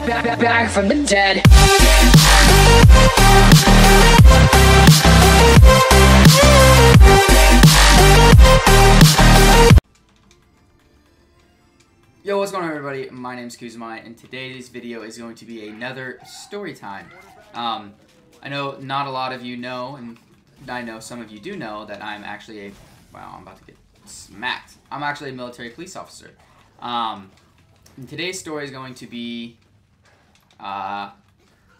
back from the dead. Yo, what's going on, everybody? My name's Kuzma, and today's video is going to be another story time. I know not a lot of you know, and I know some of you do know, that I'm actually a, wow, I'm about to get smacked. I'm actually a military police officer. And today's story is going to be, I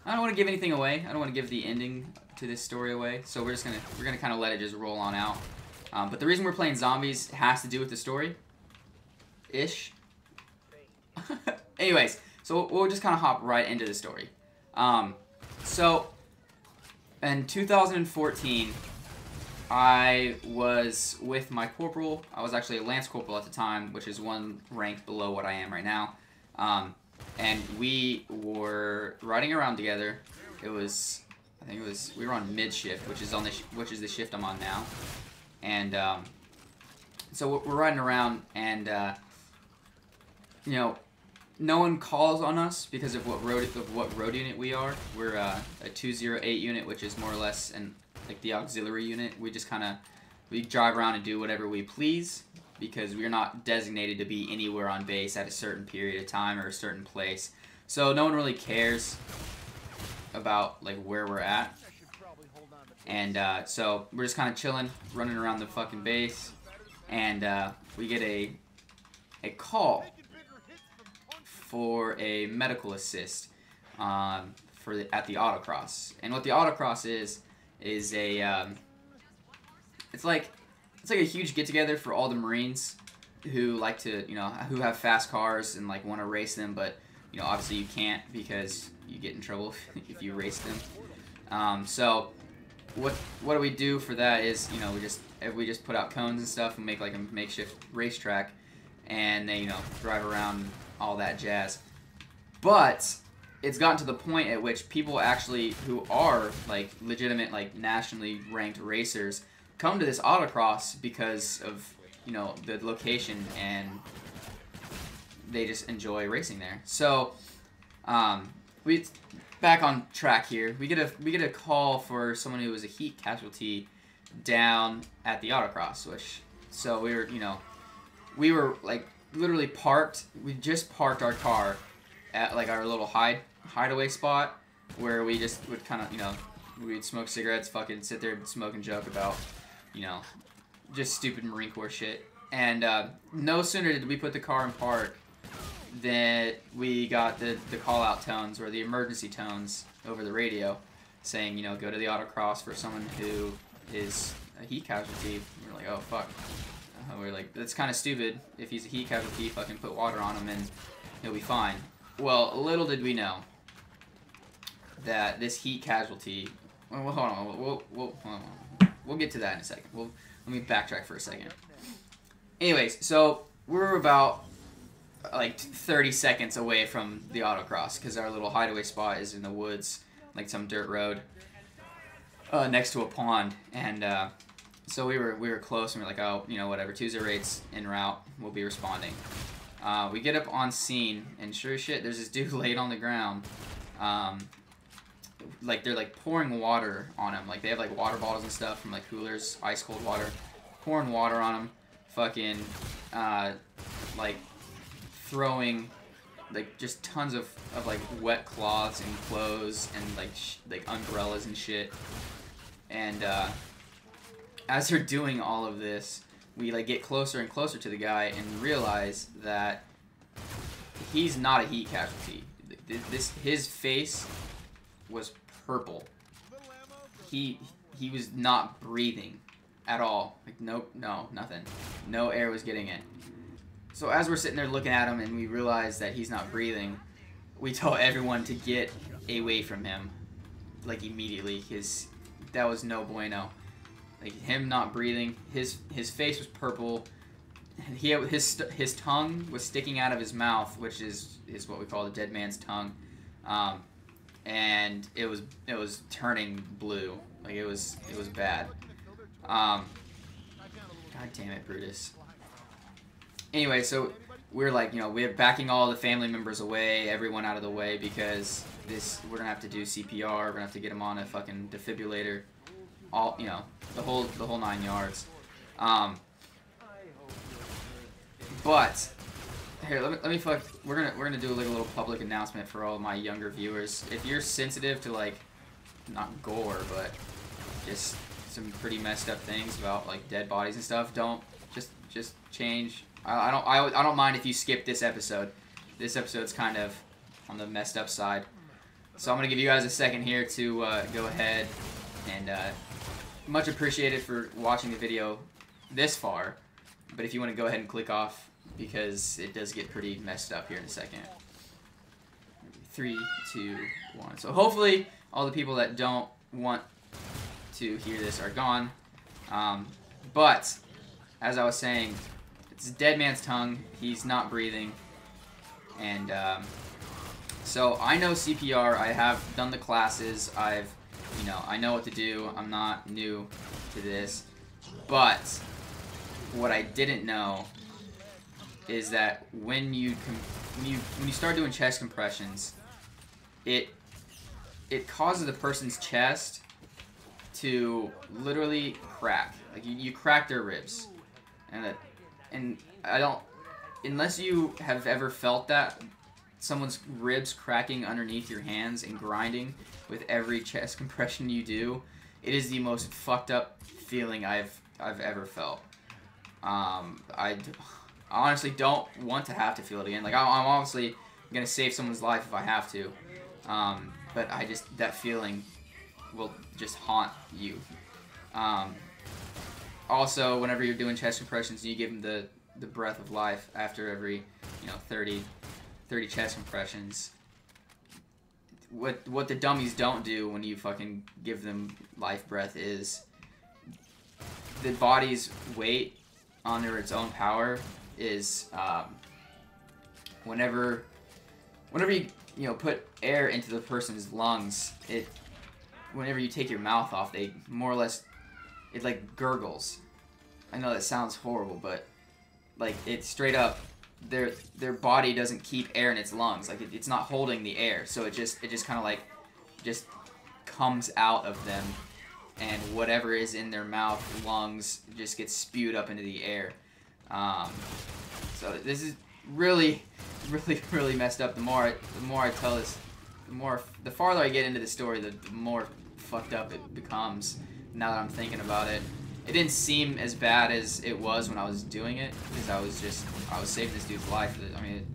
don't want to give anything away. I don't want to give the ending to this story away, so we're gonna kind of let it just roll on out. But the reason we're playing zombies has to do with the story-ish. Anyways, so we'll just kind of hop right into the story. So, in 2014, I was with my corporal. I was actually a lance corporal at the time, which is one rank below what I am right now. And we were riding around together. It was, I think it was, we were on mid shift, which is the shift I'm on now. And so we're riding around, and you know, no one calls on us because of what road unit we are. We're a 208 unit, which is more or less like the auxiliary unit. We just we drive around and do whatever we please because we're not designated to be anywhere on base at a certain period of time or a certain place. So no one really cares about like where we're at. And so we're just kind of chilling, running around the fucking base, and we get a call for a medical assist at the autocross. And what the autocross is a it's like a huge get together for all the Marines who like to, you know, who have fast cars and like want to race them, but you know, obviously you can't because you get in trouble if you race them. So what do we do for that is, you know, we just put out cones and stuff and make like a makeshift racetrack, and then, you know, drive around and all that jazz. But it's gotten to the point at which people actually who are like legitimate, like nationally ranked racers come to this autocross because of, you know, the location, and they just enjoy racing there. So we back on track here. We get a call for someone who was a heat casualty down at the autocross, so we were like literally parked. We just parked our car at like our little hideaway spot where we just would kind of, you know, we'd smoke cigarettes, fucking sit there and smoke and joke about, you know, just stupid Marine Corps shit. And no sooner did we put the car in park than we got the call out tones or the emergency tones over the radio saying, you know, go to the autocross for someone who is a heat casualty. We're like, oh fuck. We're like, that's kind of stupid. If he's a heat casualty, fucking put water on him and he'll be fine. Well, little did we know that this heat casualty. Well, hold on. We'll get to that in a second. Let me backtrack for a second. Anyways, so we're about like 30 seconds away from the autocross because our little hideaway spot is in the woods, like some dirt road next to a pond, and so we were close, and we're like, oh, you know, whatever, 208's en route, we'll be responding. We get up on scene, and sure as shit, there's this dude laid on the ground. Like, they're like pouring water on him. Like, they have like water bottles and stuff from like coolers, ice cold water, pouring water on him, fucking like throwing like just tons of like wet cloths and clothes and like umbrellas and shit. And as they're doing all of this, we like get closer and closer to the guy and realize that he's not a heat casualty. His face was purple. He was not breathing at all. Like nothing. No air was getting in. So as we're sitting there looking at him and we realize that he's not breathing, we tell everyone to get away from him, like immediately, because that was no bueno. Like him not breathing, his face was purple. His tongue was sticking out of his mouth, which is what we call the dead man's tongue, and it was turning blue. Like it was bad. God damn it, Brutus. Anyway, so we're like, you know, we're backing all the family members away, everyone out of the way, because we're gonna have to do CPR. We're gonna have to get him on a fucking defibrillator, all, you know, the whole 9 yards. But here, let me we're gonna do like a little public announcement for all my younger viewers. If you're sensitive to like, not gore, but just some pretty messed up things about like dead bodies and stuff, don't just change. I don't mind if you skip this episode. This episode's kind of on the messed up side. So I'm gonna give you guys a second here to go ahead and much appreciated for watching the video this far. But if you want to go ahead and click off, because it does get pretty messed up here in a second. 3, 2, 1. So hopefully all the people that don't want to hear this are gone. But as I was saying, it's a dead man's tongue. He's not breathing. And so I know CPR. I have done the classes. I know what to do. I'm not new to this. But what I didn't know is that when you start doing chest compressions, it causes the person's chest to literally crack. Like you crack their ribs, and I don't, unless you have ever felt that, someone's ribs cracking underneath your hands and grinding with every chest compression you do, it is the most fucked up feeling I've ever felt. I honestly don't want to have to feel it again. Like, I'm obviously gonna save someone's life if I have to, but that feeling will just haunt you. Also, whenever you're doing chest compressions, you give them the breath of life after every 30 chest compressions. What the dummies don't do when you fucking give them life breath is the body's weight under its own power is whenever you put air into the person's lungs, whenever you take your mouth off, they more or less, it like gurgles. I know that sounds horrible, but like it straight up, their body doesn't keep air in its lungs. Like it's not holding the air, so it just kind of like just comes out of them, and whatever is in their mouth, lungs, just gets spewed up into the air. So this is really messed up. The more I tell this, the farther I get into the story, the more fucked up it becomes. Now that I'm thinking about it, it didn't seem as bad as it was when I was doing it, because I was saving this dude's life. I mean,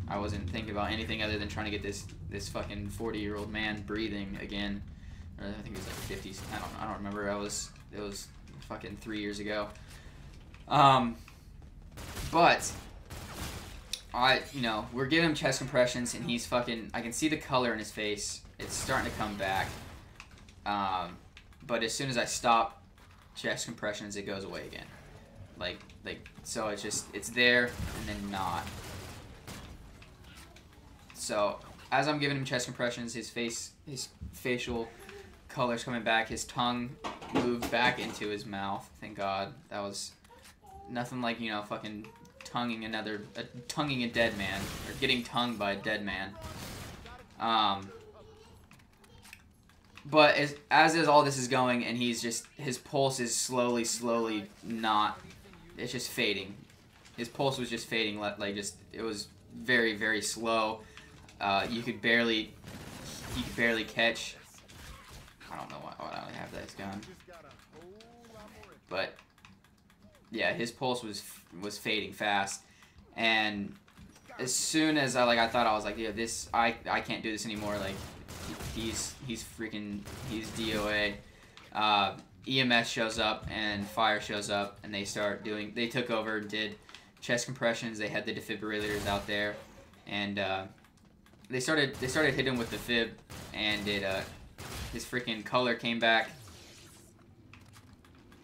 I wasn't thinking about anything other than trying to get this fucking 40-year-old man breathing again. Or I think it was like 50s. I don't remember. It was fucking 3 years ago. But we're giving him chest compressions, and he's fucking, I can see the color in his face. It's starting to come back. But as soon as I stop chest compressions, it goes away again. Like so it's there and then not. So as I'm giving him chest compressions, his facial color's coming back. His tongue moved back into his mouth. Thank God. That was nothing like fucking tonguing a dead man, or getting tongued by a dead man. But as all this is going, and his pulse is slowly not, it's just fading. His pulse was just fading, it was very, very slow. You could barely catch. I don't know why I have this gun. But yeah, his pulse was fading fast, and as soon as I thought, I was like, yeah, I can't do this anymore. Like, he's DOA. EMS shows up and fire shows up, and they took over and did chest compressions. They had the defibrillators out there, and they started hitting him with the fib, and his freaking color came back.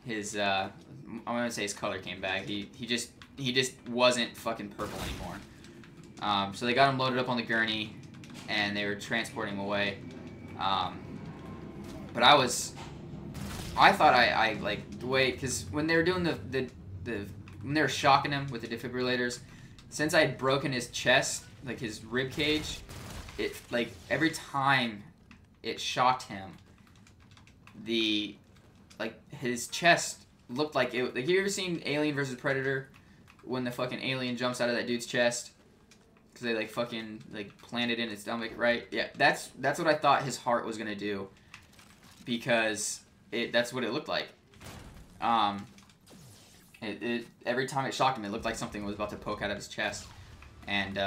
I'm gonna say his color came back. He just wasn't fucking purple anymore. So they got him loaded up on the gurney, and they were transporting him away. But I thought I like the way, because when they were doing when they were shocking him with the defibrillators, since I had broken his chest, like his rib cage, it like every time it shocked him, his chest looked like it. Like, you ever seen Alien vs Predator when the fucking alien jumps out of that dude's chest because they like fucking like planted in his stomach, right? Yeah, that's what I thought his heart was gonna do, because that's what it looked like. Every time it shocked him, it looked like something was about to poke out of his chest, and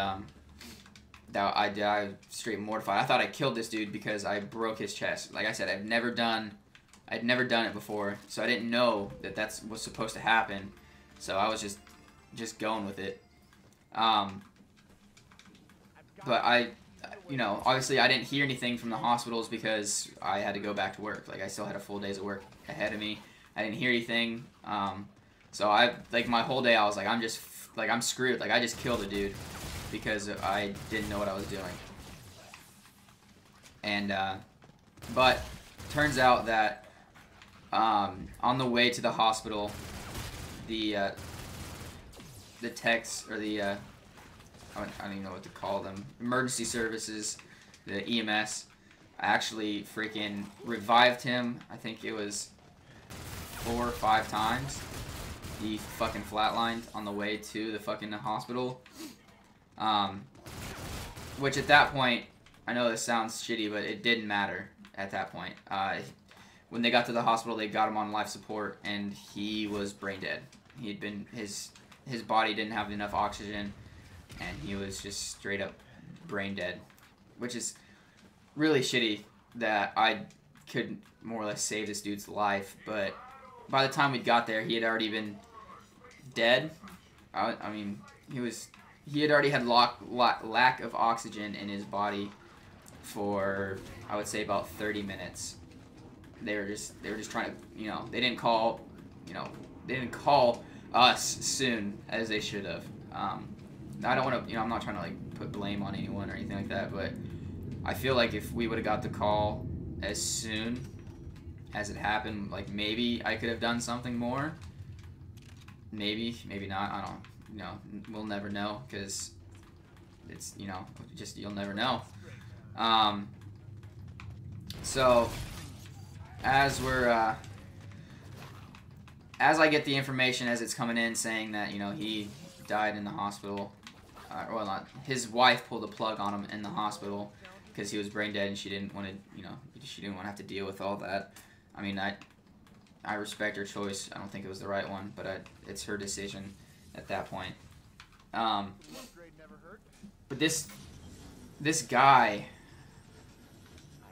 I straight mortified. I thought I killed this dude because I broke his chest. Like I said, I'd never done it before, so I didn't know that that's what's supposed to happen. So I was just going with it. But obviously I didn't hear anything from the hospitals because I had to go back to work. Like, I still had a full day's of work ahead of me. I didn't hear anything. So my whole day I was like, I'm screwed. Like, I just killed a dude because I didn't know what I was doing. And but turns out that on the way to the hospital, the techs, or the I don't even know what to call them, emergency services, the EMS, actually freaking revived him. I think it was 4 or 5 times. He fucking flatlined on the way to the fucking hospital. Which at that point, I know this sounds shitty, but it didn't matter at that point. When they got to the hospital, they got him on life support, and he was brain dead. He had been, his body didn't have enough oxygen, and he was just straight up brain dead, which is really shitty that I could more or less save this dude's life. But by the time we got there, he had already been dead. I mean, he had already had lack of oxygen in his body for, I would say, about 30 minutes. They were just trying to, they didn't call us soon as they should have. I don't want to, I'm not trying to like put blame on anyone or anything like that, but I feel like if we would have got the call as soon as it happened, like, maybe I could have done something more. Maybe not. I don't, we'll never know, because it's, just, you'll never know. So as I get the information as it's coming in saying that, he died in the hospital, well, not, his wife pulled the plug on him in the hospital because he was brain dead, and she didn't want to, she didn't want to have to deal with all that. I mean, I respect her choice. I don't think it was the right one, but it's her decision at that point. But this guy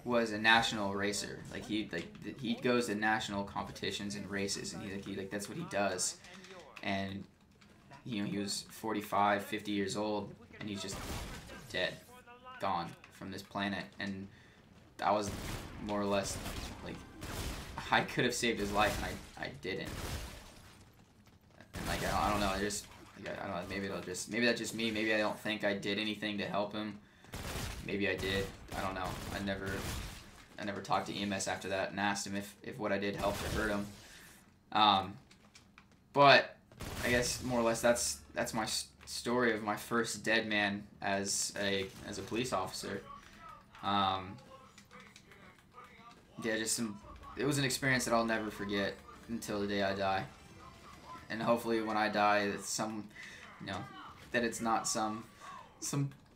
was a national racer. Like, he goes to national competitions and races, and he that's what he does. And he was 45, 50 years old, and he's just dead, gone from this planet. And I was more or less like, I could have saved his life, and I didn't. And like, I don't know. I don't know. Maybe that's just me. Maybe I don't think I did anything to help him. Maybe I did. I don't know. I never talked to EMS after that and asked him if what I did helped or hurt him. But I guess more or less that's my story of my first dead man as a police officer. Yeah, it was an experience that I'll never forget until the day I die. And hopefully when I die, it's that it's not some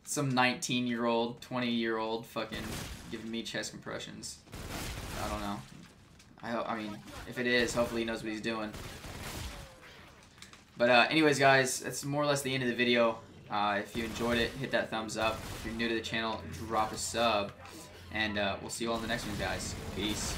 19-year-old, 20-year-old fucking giving me chest compressions. I don't know. I mean, if it is, hopefully he knows what he's doing. But anyways, guys, that's more or less the end of the video. If you enjoyed it, hit that thumbs up. If you're new to the channel, drop a sub. And we'll see you all in the next one, guys. Peace.